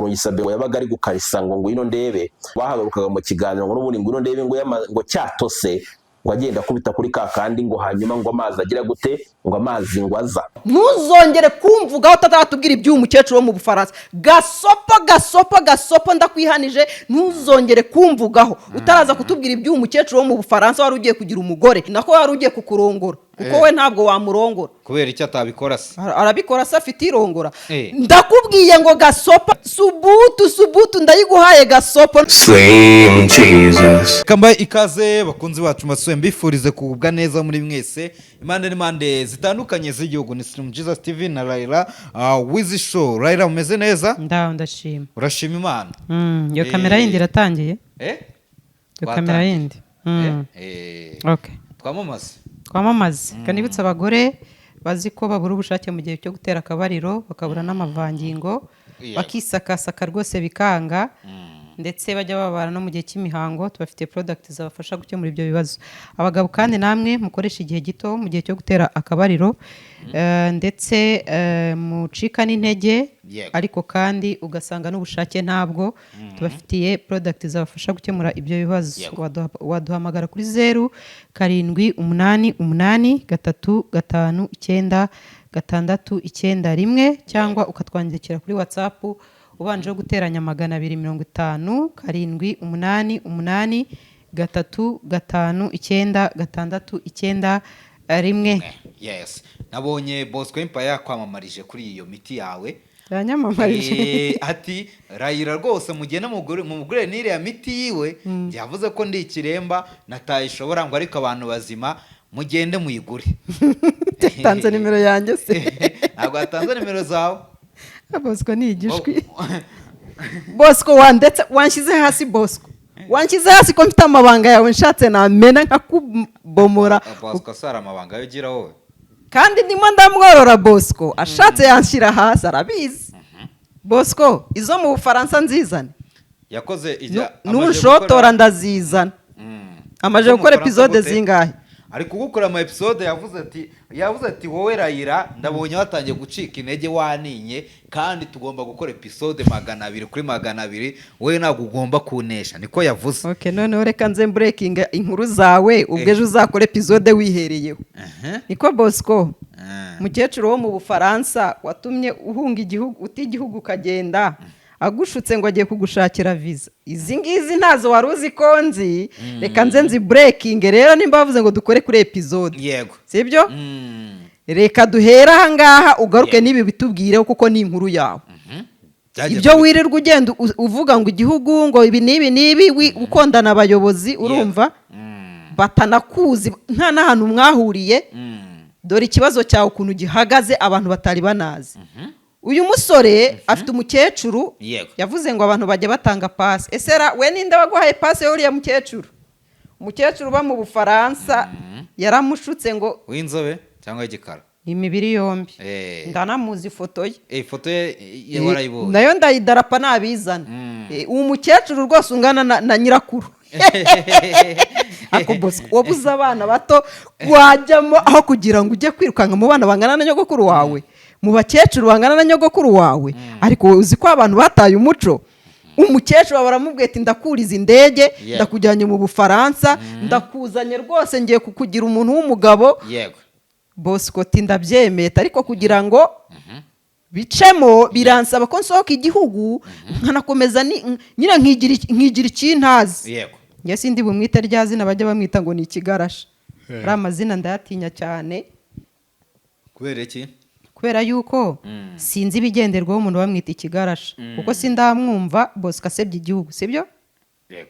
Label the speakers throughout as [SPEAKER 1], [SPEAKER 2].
[SPEAKER 1] Murungi Sabe yabaga ari gukarisa ngo ngwino ndebe bahagarukaga mu kiganiro ngo n'ubundi ngwino ndebe ngo cyatose ngo agenda kubita kuri kakandi ngo hanyuma ngo amazi agira gute ngo amazi ngo aza.
[SPEAKER 2] Ntuzongere kumvugaho utatubwira iby'umukecuru wo mu Bufaransa. Gasopo ndakwihanije, ntuzongere kumvugaho utaraza kutubwira iby'umukecuru wo mu Bufaransa wari ugiye kugira umugore nako wari ugiye kukurongora kuko we ntabwo wamurongora.
[SPEAKER 3] Kubera icyo atabikora se?
[SPEAKER 2] Arabikora se afite irongora. Ndakubwiye ngo gasopo subutu ndayiguhaye gasopo.
[SPEAKER 4] Slim Jesus.
[SPEAKER 3] Kamba ikaze bakunzi bacu masuye mbifurize kugubwa neza muri mwese impande n'impande zitandukanye z'igihugu. Ni Slim Jesus TV na Raila Wizi Show. Raila umeze neza?
[SPEAKER 5] Ndashima.
[SPEAKER 3] Urashima Imana?
[SPEAKER 5] Yo kamera yindi iratangiye? Yo kamera yindi. Okay. Twamamaze. Kanibutsa abagore bazi ko babura ubushake mu gihe cyo gutera akabariro bakabura n'amavangingo bakisakasaka rwose bikanga ndetse bajya babara no mu gihe cy'imihango. Tubafite product zabafasha gukemura ibyo bibazo. Abagabo kandi namwe mukoresha igihe gito mu gihe cyo gutera akabariro ndetse mucika n'intege ariko kandi ugasanga n'ubushake ntabwo. Tubafitiye product zabafasha gukemura ibyo bibazo. Waduhamagara kuri 0788359691 cyangwa ukatwandikira kuri WhatsApp ubanje guteranya 250
[SPEAKER 3] Yes. Nabonye Bosco Empire kwamamarije kuri iyo miti yawe.
[SPEAKER 5] Yanyamamarije.
[SPEAKER 3] Ati Raila rwose mugena mu mugure nire ya miti yiwe yavuze ko ndi ikiremba natayishobora ngo ariko abantu bazima mugende muyigure.
[SPEAKER 2] Tanze nimero yanjye se.
[SPEAKER 3] Ntabwo atanze nimero zawe.
[SPEAKER 2] Bosco ni igishwi. Bosco wandetse wanshize hasi Bosco. Wanshyize hasi ko mfite amabanga yawe nshatse namena nkakubomora.
[SPEAKER 3] Bosco sara amabanga yo gira wowe.
[SPEAKER 2] Kandi ndimo ndamworora Bosco ashatse yanshyira hasi arabizi. Bosco izo mu Bufaransa nzizane.
[SPEAKER 3] Yakoze ijya
[SPEAKER 2] nushotora ndazizana. Amaje gukora episode zingahe?
[SPEAKER 3] Ari kugukora ama episode yavuze ati wowe Raila ndabonye watangiye gucika intege waninye kandi tugomba gukora episode 200 kuri 200 wowe ntabwo ugomba kunesha niko yavuze.
[SPEAKER 2] Okay none reka nze breaking inkuru zawe ubweje uzakora episode wihereyeho. Niko Bosco. Mukecuru wo mu Bufaransa watumye uhunga igihugu igihugu kagenda agushutse ngo agiye kugushakira visa. Izi ngizi ntazo waruzi konzi. Reka nze breaking rero nimba bavuze ngo dukore kuri episode.
[SPEAKER 3] Yego.
[SPEAKER 2] Sibyo? Reka duhera aha ngaha ugaruke nibi bitubwire kuko ni inkuru yawe. Ibyo wirirwa ugenda uvuga ngo igihugu ngo ibi nibi ukondana abayobozi urumva batanakuzi nta nahantu mwahuriye. Dore ikibazo cyawe ukuntu gihagaze abantu batari banazi. Uyu musore afite umukecuru yavuze ngo abantu bajye batanga pass. Esera we ninde waguhaye pass yo uriya mukecuru? Umukecuru ba mu Bufaransa yaramushutse ngo
[SPEAKER 3] w'inzobe cyangwa igikara
[SPEAKER 2] imibiri yombi. Ndanamuzi ifoto ye.
[SPEAKER 3] Ifoto ye warayibonye.
[SPEAKER 2] Nayo ndayidarapa nabizana. Uwo mukecuru rwose ungana na nyirakuru. Ako Bosco wabuze abana bato wajyamo aho kugira ngo ujye kwirukanga mu bana bangana na nyogokuru wawe. Mu bakecuru bangana na nyogokuru wawe ariko uzi ko abantu bataye umuco. Umukecuru baramubwiye ati ndakuriza indege ndakujyanye mu Bufaransa ndakuzanye rwose ngiye kukugira umuntu w'umugabo.
[SPEAKER 3] Yego.
[SPEAKER 2] Bosco ati ndabyemeye ariko kugira ngo bicemo biransaba ko nsohoka igihugu nkanakomeza nyina nkigira ikintazi.
[SPEAKER 3] Yego.
[SPEAKER 2] Yesi ndi bumwite rya zina bajya bamwita ngo ni ikigarasha. Ari amazina ndayatinya cyane.
[SPEAKER 3] Kubera iki?
[SPEAKER 2] Kubera yuko sinzi ibigenderwaho umuntu bamwita ikigarasha kuko sindamwumva Bosco asebye igihugu sibyo?
[SPEAKER 3] Yego.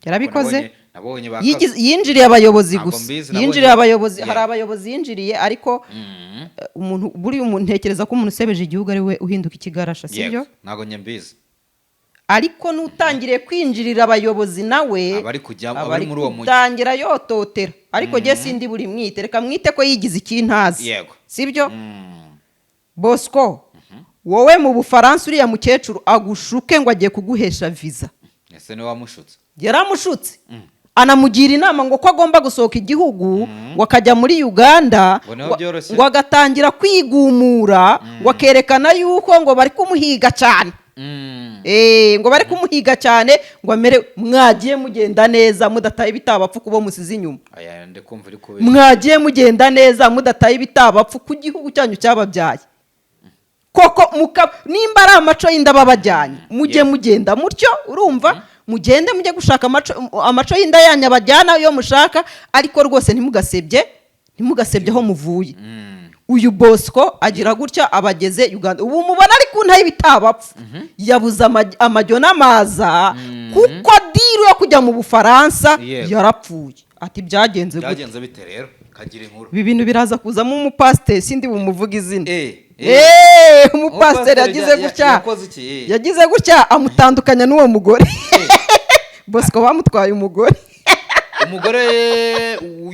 [SPEAKER 2] Yarabikoze?
[SPEAKER 3] Nabonye
[SPEAKER 2] yinjiriye abayobozi gusa. Yinjiriye abayobozi hari abayobozi yinjiriye ariko umuntu buri umuntu ntekereza ko umuntu usebeje igihugu ari we uhinduka ikigarasha sibyo?
[SPEAKER 3] Ntago nyambizi.
[SPEAKER 2] Ariko nutangiriye kwinjirira abayobozi nawe
[SPEAKER 3] abari muri uwo mujyi
[SPEAKER 2] utangira yototera ariko je sindi buri mwite reka mwite ko yigize ikintazi.
[SPEAKER 3] Yego.
[SPEAKER 2] Sibyo? Bosco wowe mu Bufaransa uriya mukecuru agushuke ngo agiye kuguhesha visa.
[SPEAKER 3] Ese ni wamushutse?
[SPEAKER 2] Yaramushutse. Anamugira inama ngo ko agomba gusohoka igihugu wakajya muri Uganda ngo agatangira kwigumura wakerekana yuko ngo bari kumuhiga cyane. ngo bari kumuhiga cyane ngo amere mwagiye mugenda neza mudataye ibitabapfu kubo musize inyuma mwagiye mugenda neza mudataye ibitabapfu ku gihugu cyanyu cyababyaye koko nimba ari amaco y'inda babajyanye mujye mugenda mutyo urumva mugende mujye gushaka amaco y'inda yanyu abajyana iyo mushaka ariko rwose ntimugasebye aho muvuye uyu Bosco agira gutya abageze Uganda ubu mubona ari ku ntaye ibitabapfu yabuze amajyo n'amaza kuko diru yo kujya mu Bufaransa yarapfuye ati byagenze
[SPEAKER 3] bite rero kagira inkuru
[SPEAKER 2] ibi bintu biraza kuzamo umupasiteri sindi bumuvuga izina umupasiteri yagize gutya amutandukanya n'uwo mugore Bosco bamutwaye umugore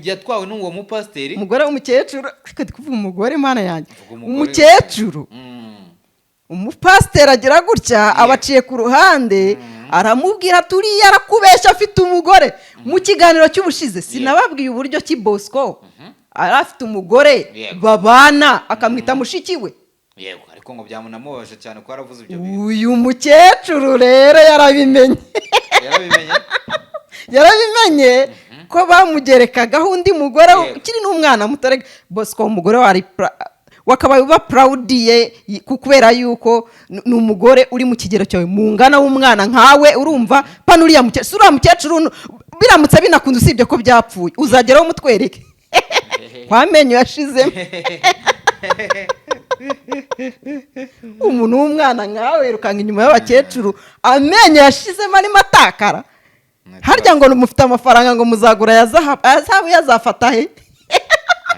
[SPEAKER 3] yatwawe n'uwo mupasiteri
[SPEAKER 2] umugore w'umukecuru ariko kuvuga umugore mana yanjye umukecuru umupasiteri agira gutya abaciye ku ruhande aramubwira turiya arakubeshya afite umugore mu kiganiro cy'ubushize sinababwiye uburyo ki Bosco ari afite umugore babana akamwita mushiki we
[SPEAKER 3] yego ariko ngo byamunamubaje cyane ko aravuze ibyo bintu
[SPEAKER 2] uyu mukecuru rero yarabimenye ko bamugerekagaho undi mugore ukiri n'umwana mutarega Bosco umugore wakabaye uba proudiye kubera yuko ni umugore uri mu kigero cyawe mungana w'umwana nkawe urumva pano uriya mukecuru biramutse binakunze usibye ko byapfuye uzageraho umutwereke kwamenyo yashizemo umuntu w'umwana nkawe wirukanga inyuma y'abakecuru amenyo yashizemo arimo atakara harya ngo mufite amafaranga ngo muzagura ya zahabu yazafata he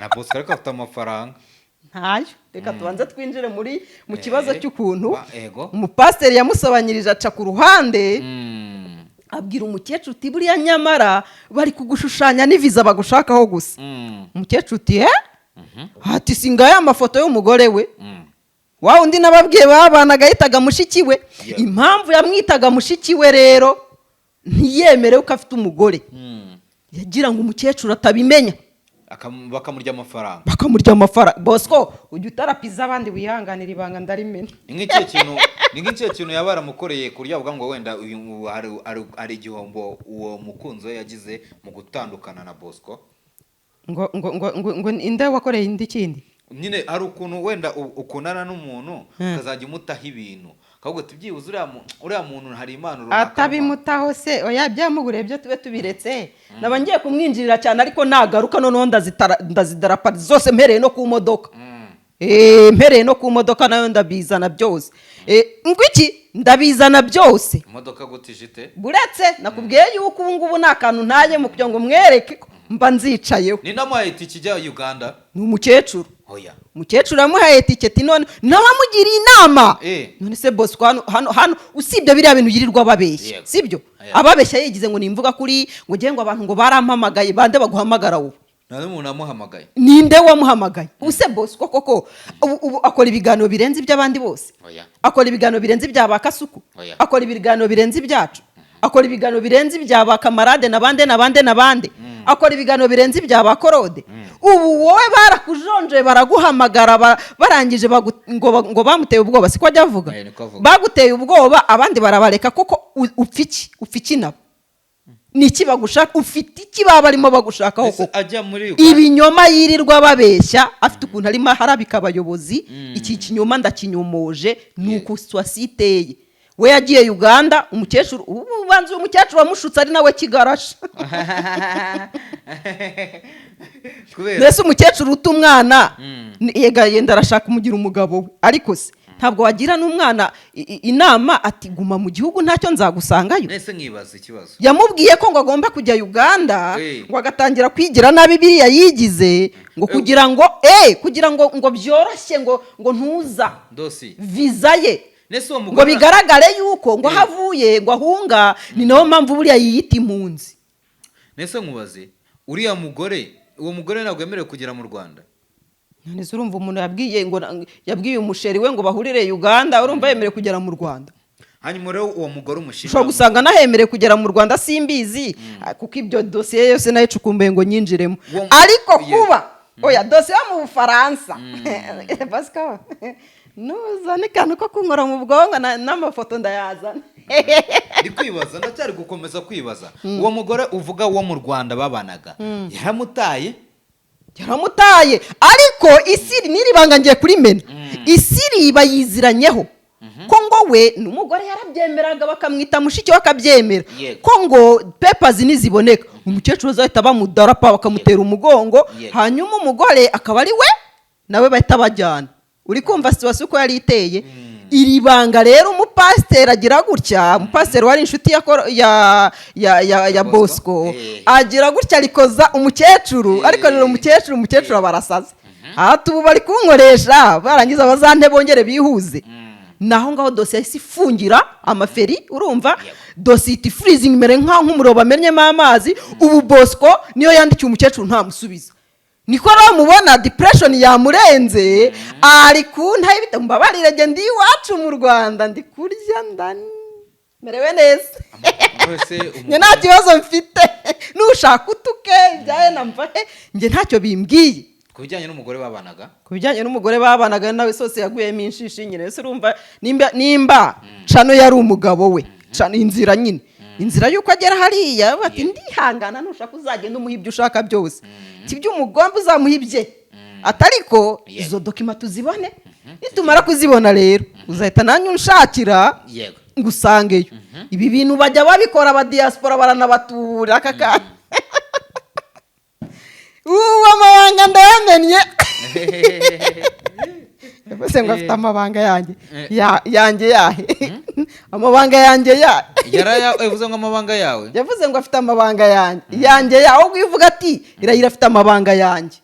[SPEAKER 3] na Bosco ariko afite amafaranga
[SPEAKER 2] ntayo reka tubanze twinjire mu kibazo cy'ukuntu umupasiteri yamusobanyirije aca ku ruhande abwira umukecuru uti buriya nyamara bari kugushushanya n'iviza bagushakaho gusa umukecuru uti hati singa ya mafoto y'umugore we wa undi nababwiye babanaga yitaga mushiki we impamvu yamwitaga mushiki we rero ntiyemerewe ko afite umugore yagira ngo umukecuru atabimenya
[SPEAKER 3] bakamurya amafaranga
[SPEAKER 2] Bosco ujya utarapiza abandi wihanganira ibanga ndarimena
[SPEAKER 3] ni nk'ikihe kintu yaba yaramukoreye ku buryo avuga ngo wenda hari igihombo uwo mukunzi we yagize mu gutandukana na Bosco
[SPEAKER 2] ngo inde wakoreye indi kindi
[SPEAKER 3] nyine hari ukuntu wenda ukunana n'umuntu ukazajya umutaho ibintu kavuga ati byibuze uriya muntu hari impano runaka
[SPEAKER 2] atabimutaho se oya byamuguriye byo tube tubiretse naba ngiye kumwinjirira cyane ariko nagaruka noneho ndazidarapa zose mpereye no ku modoka mpereye no ku modoka nayo ndabizana byose ngwiki ndabizana byose
[SPEAKER 3] imodoka gutijite
[SPEAKER 2] buretse nakubwiye yuko ubu ngubu nta kantu ntaye mu kugira ngo mwereke mba nzicayeho
[SPEAKER 3] ni namuhaye itike ijya Uganda
[SPEAKER 2] ni umukecuru
[SPEAKER 3] oya
[SPEAKER 2] umukecuru yamuhaye tiketi none nabamugiriye inama none se Bosco hano usibye biriya bintu yirirwa babeshya sibyo ababeshya yigize ngo nimvuga kuri ngo ngiye ngo abantu ngo barampamagaye bande baguhamagara wowe
[SPEAKER 3] none umuntu amuhamagaye
[SPEAKER 2] ninde wamuhamagaye use Bosco koko ubu akora ibiganiro birenze iby'abandi bose akora ibiganiro birenze ibya bakasuku akora ibiganiro birenze ibyacu akora ibiganiro birenze ibya bakamarade nabande akora ibiganiro birenze ibya bakorode ubu wowe barakujonjoye baraguhamagara barangije ngo bamuteye ubwoba siko ajya avuga baguteye ubwoba abandi barabareka koko upfiki nabo niki bagushaka ufite iki baba barimo bagushakaho koko ibinyoma yirirwa babeshya afite ukuntu arimo harabika abayobozi iki kinyoma ndakinyomoje nuko swasiteye we yagiye Uganda umukecuru ubanze umukecuru wamushutse ari nawe kigarasha mbese umukecuru uta umwana yenda arashaka umugira umugabo we ariko se ntabwo wagira n'umwana inama ati guma mu gihugu ntacyo nzagusangayo
[SPEAKER 3] nese nkibaza ikibazo
[SPEAKER 2] yamubwiye ko ngo agomba kujya Uganda ngo agatangira kwigira nabi biriya yigize ngo kugira ngo byoroshye ngo ntuza viza ye ngo bigaragare yuko ngo havuye ngo ahunga ni nayo mpamvu buriya yiyita impunzi
[SPEAKER 3] nese nkubaze uriya mugore uwo mugore ntabwo yemerewe kugera mu Rwanda
[SPEAKER 2] none se urumva umuntu yabwiye umusheri we ngo bahurire Uganda urumva yemerewe kugera mu Rwanda
[SPEAKER 3] hanyuma rero uwo mugore umushinga
[SPEAKER 2] ushobora gusanga nahemerewe kugera mu Rwanda simbizi kuko ibyo dosiye yose nayo icukumbuye ngo nyinjiremo ariko kuba oya dosiye yo mu Bufaransa nuzane akantu ko kunkora mu bwonko n'amafoto ndayazana.
[SPEAKER 3] ndi kwibaza ndacyari gukomeza kwibaza uwo mugore uvuga wo mu Rwanda babanaga yaramutaye ariko isiri n'iribanga ngiye kuri mena isiri bayiziranyeho ko ngo we n'umugore yarabyemeraga bakamwita mushiki we akabyemera ko ngo papers niziboneka umukecuru azahita bamudarapa bakamutera umugongo hanyuma umugore akaba ari we nawe bahita bajyana. Uri kumva situation ko yari iteye iri banga rero umupasiteri agira gutya umupasiteri wari inshuti ya Bosco agira gutya arikoza umukecuru ariko rero umukecuru abarasaza tubu bari kunkoresha barangiza bazante bongere bihuze naho ngaho dosiye yahise ifungira amaferi urumva dosiye iti freezing mere nk'umuriro bamenyemo amazi ubu Bosco niyo yandikiye umukecuru nta musubiza niko rero mubona depression yamurenze ari kuntaye bitambabarire je ndi iwacu mu Rwanda ndi kurya ndani merewe neza nge nta kibazo mfite nushaka utuke byaye namvahe nge ntacyo bimbwiye kubijyanye
[SPEAKER 2] n'umugore babanaga nawe sose yaguyemo inshishi nyine ese urumva nimba cano yari umugabo we cano inzira nyine inzira yuko agera hariya bati ndihangana nushaka uzagenda umuhibye ushaka byose tibyo umugomba uzamuhibye atariko izo document tuzibone nitumara kuzibona rero uzahita nanyu unshakira ngusangeyo ibi bintu bajya babikora aba diaspora baranabatura akaka amabanga ndayamenye yavuze ngo afite amabanga yanjye yahe amabanga yanjye
[SPEAKER 3] yavuze ngo amabanga yawe
[SPEAKER 2] yavuze ngo afite amabanga yanjye yawe ubwo uvuga ati irahira afite amabanga yanjye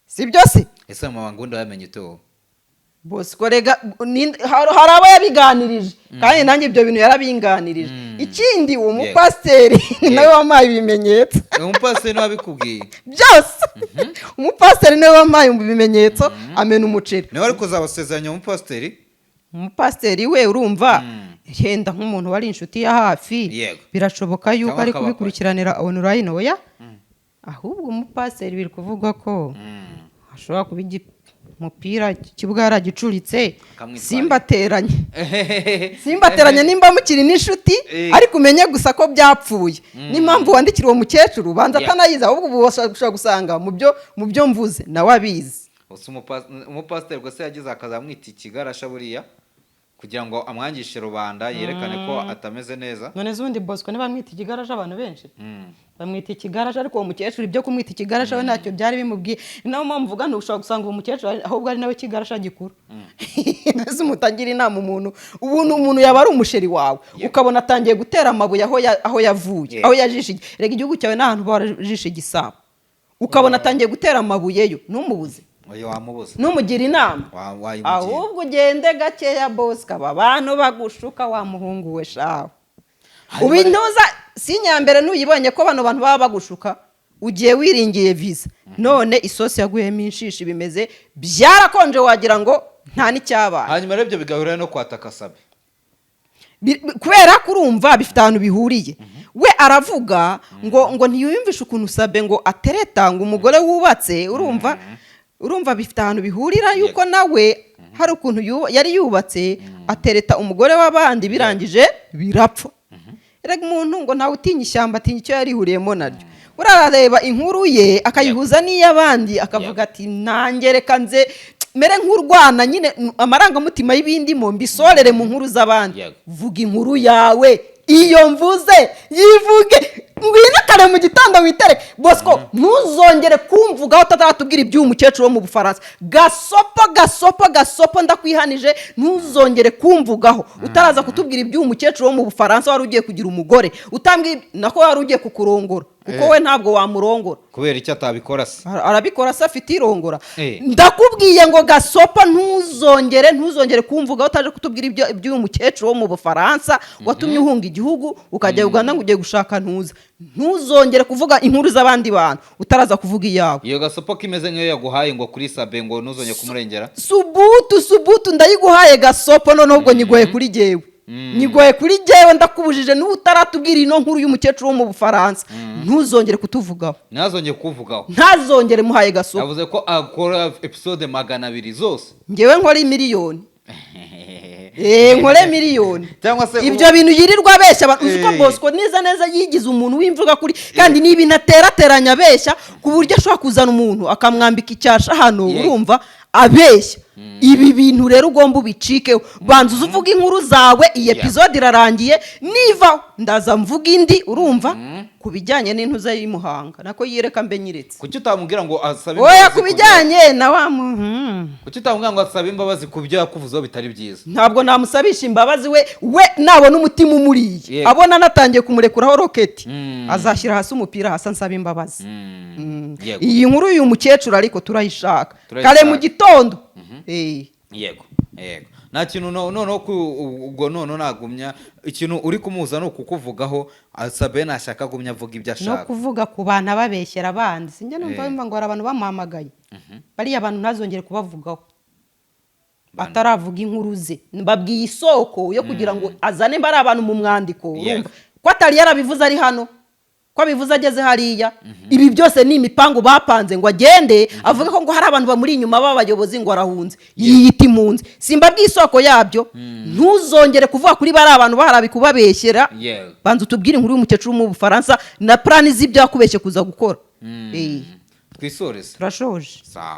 [SPEAKER 2] sibyo se
[SPEAKER 3] ese amabanga undi wamenye ute
[SPEAKER 2] Bosco rega hari abo yabiganirije kandi nanjye ibyo bintu yarabinganirije ikindi uwo mupasiteri nawe wampaye ibimenyetso
[SPEAKER 3] umupasiteri nawe abikubwiye
[SPEAKER 2] byose umupasiteri nawe wampaye ibimenyetso amena umuceri
[SPEAKER 3] nawe ariko uzabasezeranya umupasiteri
[SPEAKER 2] we urumva yenda nk'umuntu wari inshuti ya hafi birashoboka yuko ari kubikurikiranira online oya ahubwo umupasiteri biri kuvuga ko ashobora kuba umupira kibuga yaragicuritse simbateranye nimba mukiri n'inshuti ariko umenye gusa ko byapfuye n'impamvu wandikira uwo mukecuru banza atanayiza ahubwo ubu ushobora gusanga mu byo mvuze nawe abizi
[SPEAKER 3] umupasiteri gusa yagize akazamwita ikigarasha buriya kugira ngo amwangishe rubanda yerekane ko atameze neza
[SPEAKER 2] none zundi Bosco niba mwita ikigarasha abantu benshi bamwita ikigarasha ariko uwo mukecuru ibyo kumwita ikigarasha we ntacyo byari bimubwiye naho mpamvu uvuga ntushobora gusanga uwo mukecuru ahubwo ari nawe kigarasha gikuru mbese umutangira inama umuntu yaba ari umusheri wawe ukabona atangiye gutera amabuye aho yavuye aho yajishe rega igihugu cyawe n'ahantu barajishe igisabo ukabona atangiye gutera amabuye yo ntumubuze numugira inama ahubwo ugende gakeya Bosco aba bantu bagushuka wa muhungu we shawe ubintuza sinyambere nuyibonye ko bano bantu baba bagushuka ugiye wiringiye visa none isosi yaguyemo inshishi bimeze byarakonje wagira ngo nta n'icyabaye
[SPEAKER 3] hanyuma rero ibyo bigahurira no kwataka Sabe
[SPEAKER 2] kubera kurumva bifite ahantu bihuriye we aravuga ngo ntiyumvishe ukuntu Sabe ngo atereta ngo umugore wubatse urumva bifite ahantu bihurira yuko nawe hari ukuntu yari yubatse atereta umugore w'abandi birangije birapfa rega umuntu ngo ntawe utinya ishyamba atinya icyo yarihuriyemo naryo urareba inkuru ye akayihuza n'iy'abandi akavuga ati nanjye reka nze mere nk'urwana nyine amarangamutima y'ibindimo mbisorere mu nkuru z'abandi vuga inkuru yawe iyo mvuze yivuge ngwino kare mu gitondo witereke Bosco ntuzongere kumvugaho utatubwira iby'uyu mukecuru wo mu Bufaransa gasopo ndakwihanije ntuzongere kumvugaho utaraza kutubwira iby'uyu mukecuru wo mu Bufaransa wari ugiye kugira umugore utambwira nako wari ugiye kukurongora kuko we ntabwo wamurongora
[SPEAKER 3] kubera icyo atabikora se
[SPEAKER 2] arabikora se afite irongora ndakubwiye ngo gasopo ntuzongere kumvugaho utaje kutubwira iby'uyu mukecuru wo mu Bufaransa watumye uhunga igihugu ukajya Uganda ngo ugiye gushaka ntuzongere kuvuga inkuru z'abandi bantu utaraza kuvuga iyawe
[SPEAKER 3] iyo gasopo kimeze nk'iyo yaguhaye ngo kuri Sabe ngo ntuzongere kumurengera
[SPEAKER 2] subutu ndayiguhaye gasopo noneho ubwo nyigoye kuri jyewe ndakubujije n'ubu utaratubwira ino nkuru y'umukecuru wo mu Bufaransa ntuzongere kutuvugaho ntazongere muhaye gasopo
[SPEAKER 3] yavuze ko akora episode 200 zose
[SPEAKER 2] ngewe nkora miliyoni nkore miliyoni
[SPEAKER 3] cyangwa se
[SPEAKER 2] ibyo bintu yirirwa abeshya abantu uzi ko Bosco neza yigize umuntu w'imvuga kuri kandi ni ibintu aterateranya abeshya ku buryo ashobora kuzana umuntu akamwambika icyasha hano urumva abeshya ibi bintu rero ugomba ubicikeho banza uvuga inkuru zawe iyi episode irarangiye niva ndaza mvuga indi urumva ku bijyanye n'intuza y'Imuhanga nako yireka mbe nyiretse
[SPEAKER 3] kuki utamubwira ngo asabe
[SPEAKER 2] oya ku bijyanye na wa
[SPEAKER 3] kuki utamubwira ngo asabe imbabazi ku byo yakuvuzeho bitari byiza
[SPEAKER 2] ntabwo namusabisha imbabazi we nabona umutima umuriye abona natangiye kumurekuraho roketi azashyira hasi umupira hasi ansaba imbabazi iyi nkuru y'uyu mukecuru ariko turayishaka kare mu gitondo
[SPEAKER 3] yego nta kintu noneho ubwo noneho nagumya ikintu uri kumuza no kukuvugaho asabe nashaka agumya avuga ibyo ashaka
[SPEAKER 2] no kuvuga ku bantu ababeshyera abandi sinjye numva ngo hari abantu bamuhamagaye bariya abantu ntazongere kubavugaho ataravuga inkuru ze mbabwiye isoko yo kugira ngo azane mbari abantu mu mwandiko ko atari yarabivuze ari hano ko abivuze ageze hariya ibi byose ni imipango bapanze ngo agende avuga ko ngo hari abantu bamuri inyuma b'abayobozi ngo arahunze yiyita impunzi simba bw'isoko yabyo ntuzongere kuvuga kuri bari abantu baharabi kubabeshyera banza utubwire inkuru y'umukecuru mu Bufaransa na plani z'ibyo yakubeshye kuza gukora
[SPEAKER 3] twisoreze
[SPEAKER 2] turashoje
[SPEAKER 3] sawa